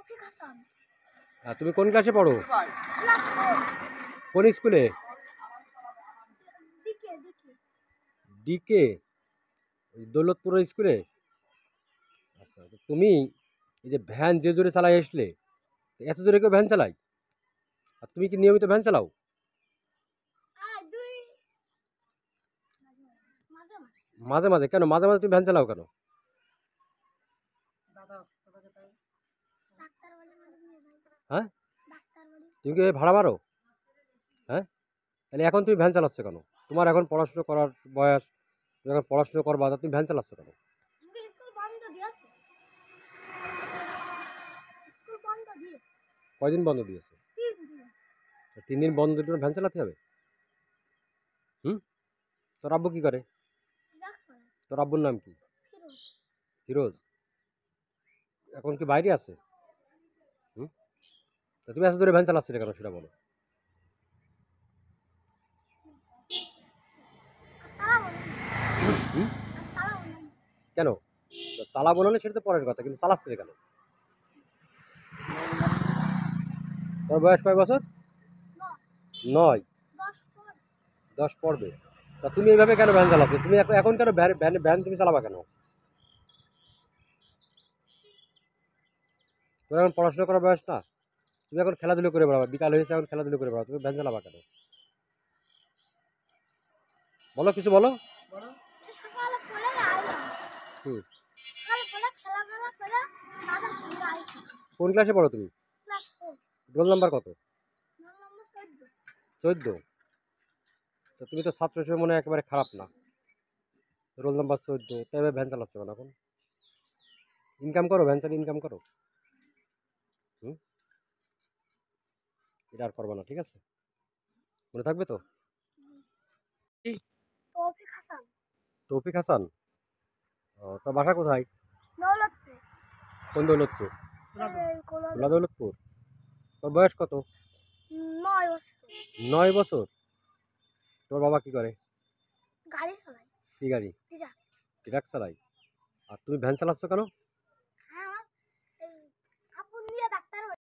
তৌফিক হাসান। তুমি কোন ক্লাসে পড়ো? ক্লাস 4। কোন স্কুলে? ডিকে। ডিকে, দৌলতপুর স্কুলে। আচ্ছা, তো তুমি এই যে ভ্যান যে জোরে চালাই আসলে, এত জোরে কেউ ভ্যান চালায়? আর তুমি কি নিয়মিত ভ্যান চালাও? মাঝে মাঝে কেন? মাঝে মাঝে তুমি ভ্যান চালাও কেন? হ্যাঁ, তুমি কি ভাড়া মারো? হ্যাঁ, তাহলে এখন তুমি ভ্যান চালাচ্ছ কেন? তোমার এখন পড়াশুনো করার বয়স, তুমি এখন পড়াশুনো করবা, তা তুমি ভ্যান চালাচ্ছ কেন? কয়দিন বন্ধ দিয়েছে? 3 দিন বন্ধ দিলে ভ্যান চালাতে হবে? হুম, তোর আব্বু কি করে? তোর আব্বুর নাম কি? ফিরোজ। এখন কি বাইরে আছে? হুম, তা তুমি এত দূরে ভ্যান চালাচ্ছিলে কেন সেটা বলো। হুম, কেন? চালাবো না সেটা তো পরের কথা, কিন্তু চালাচ্ছিলে কেন? তোর বয়স কয় বছর? 9। 10 পড়বে। তা তুমি এইভাবে কেন ভ্যান চালাচ্ছ? তুমি এখন কেন ভ্যান তুমি চালাবা কেন? তোমার এখন পড়াশোনা করার বয়স না? তুমি এখন খেলাধুলো করে বেড়াবা, বিকাল হয়েছে এখন খেলাধুলো করে বেড়াও, তুমি ভ্যান চালাবা কেন? বলো, কিছু বলো। হুম, কোন ক্লাসে পড়ো তুমি? রোল নাম্বার কত? 14। তো তুমি তো ছাত্র হিসেবে মনে হয় একেবারে খারাপ না। রোল নাম্বার 14, তাই এবার ভ্যান চালাচ্ছ কেন এখন? ইনকাম করো, ভ্যান চালিয়ে ইনকাম করো। হুম, এটা আর করবো না, ঠিক আছে? মনে থাকবে তো? তৌফিক হাসান। তৌফিক হাসান। তোর বাসা কোথায়? দৌলতপুর। কোন দৌলতপুর? খোলা দৌলতপুর। তোর বয়স কত? 9 বছর। 9 বছর। তোর বাবা কি করে? গাড়ি চালায়। কি গাড়ি? ট্রাক। ট্রাক চালাই। আর তুমি ভ্যান চালাচ্ছ কেন?